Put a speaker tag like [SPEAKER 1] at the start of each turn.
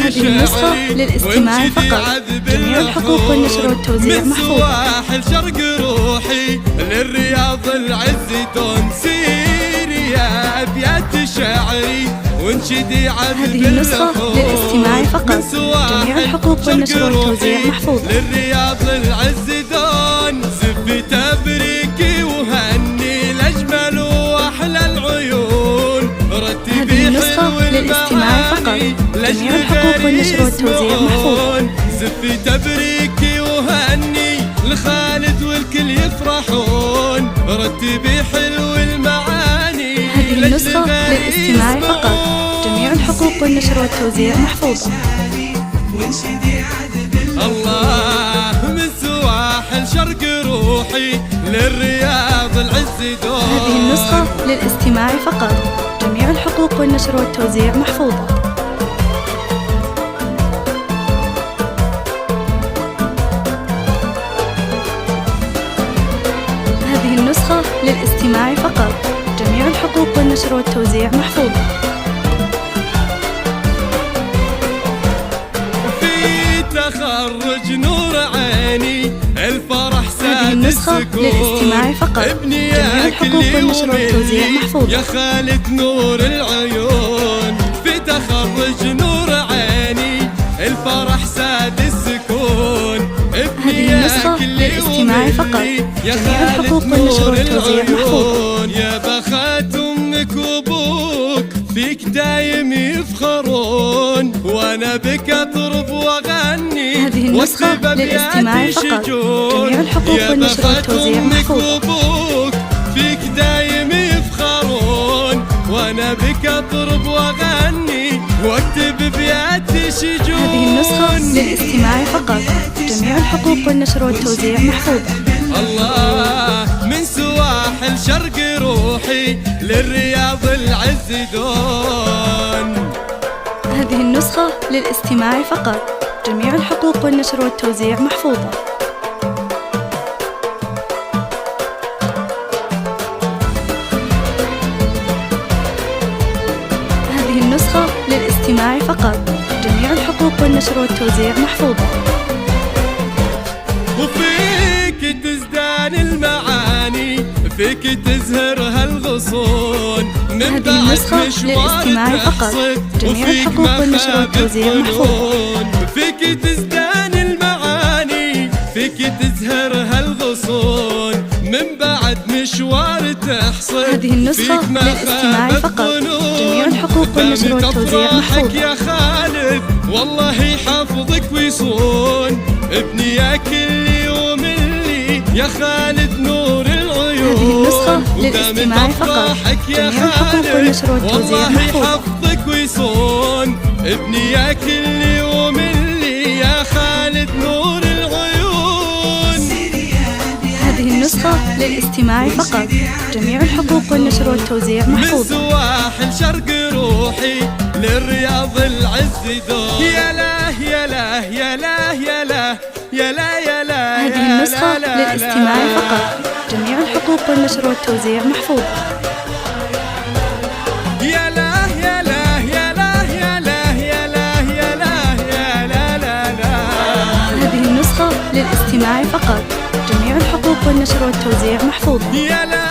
[SPEAKER 1] هذه النسخة للاستماع فقط. جميع الحقوق والنشر والتوزيع محفوظة.
[SPEAKER 2] سواحل شرق روحي للرياض العز دون سيري يا أبيات شعري وانشدي عذب.
[SPEAKER 1] هذه النسخة للاستماع فقط. جميع الحقوق والنشر والتوزيع محفوظة.
[SPEAKER 2] للرياض العز دون زفي تبريكي وهني الأجمل وأحلى العيون.
[SPEAKER 1] هذه النسخة للاستماع فقط. جميع الحقوق والنشر والتوزيع محفوظة.
[SPEAKER 2] زفي تبريكي وهني لخالد والكل يفرحون. رتبي حلو المعاني.
[SPEAKER 1] هذه النسخة للاستماع فقط. جميع الحقوق والنشر والتوزيع محفوظة.
[SPEAKER 2] الله من سواحل شرق روحي للرياض العز دون.
[SPEAKER 1] هذه النسخة للاستماع فقط. جميع الحقوق والنشر والتوزيع محفوظة. هذه النسخة للاستماع فقط. جميع الحقوق والنشر والتوزيع محفوظة.
[SPEAKER 2] في تخرج نور عيني الفرح ساد.
[SPEAKER 1] هذه النسخة للاستماع فقط. جميع الحقوق والنشر والتوزيع محفوظة.
[SPEAKER 2] يا خالد نور العيون. في تخرج نور عيني الفرح ساد السكون.
[SPEAKER 1] هذه النسخة للاستماع فقط. جميع الحقوق والنشر والتوزيع محفوظة.
[SPEAKER 2] يا بخات امك وابوك فيك دايم يفخرون وانا بك اطرب واغني.
[SPEAKER 1] هذه النسخة للاستماع فقط. جميع الحقوق والنشر والتوزيع محفوظة.
[SPEAKER 2] وابوك فيك دايم يفخرون وانا بك اطرب واغني واكتب بياتي شجون.
[SPEAKER 1] هذه النسخة للاستماع فقط. جميع الحقوق والنشر والتوزيع محفوظة.
[SPEAKER 2] الله من سواحل شرق روحي للرياض العز دون.
[SPEAKER 1] هذه النسخة للاستماع فقط. جميع الحقوق والنشر والتوزيع محفوظة. هذه النسخة للاستماع فقط. جميع الحقوق والنشر والتوزيع محفوظة.
[SPEAKER 2] وفيك تزدان المعاني فيك تزهر هالغصون.
[SPEAKER 1] هذه النسخة للاستماع فقط. جميع الحقوق والنشر والتوزيع محفوظة.
[SPEAKER 2] فيك تزدان المعاني فيك تزهر هالغصون من بعد مشوار تحصل.
[SPEAKER 1] هذه النسخة للاستماع فقط. جميع الحقوق والنشر والتوزيع محفوظة.
[SPEAKER 2] يا خالد والله يحفظك ويصون. ابني يا كل يوم اللي يا خالد نور العيون.
[SPEAKER 1] هذه النسخة للاستماع فقط. جميع الحقوق والنشر والتوزيع
[SPEAKER 2] والله
[SPEAKER 1] محفوظة.
[SPEAKER 2] يحفظك ويصون. ابني يا كل يوم اللي يا خالد نور العيون.
[SPEAKER 1] هذه النسخة للاستماع فقط. جميع الحقوق والنشر والتوزيع محفوظة.
[SPEAKER 2] من سواحل شرق روحي للرياض العز دون. يا لا يا لا يا لا يا لا يا لا يا لا.
[SPEAKER 1] هذه النسخة للاستماع فقط. جميع الحقوق والنشر والتوزيع محفوظة.
[SPEAKER 2] يا لا يا لا يا لا يا لا يا لا يا لا يا لا لا لا.
[SPEAKER 1] هذه النسخة للاستماع فقط. جميع الحقوق والنشر والتوزيع محفوظة.
[SPEAKER 2] يا لا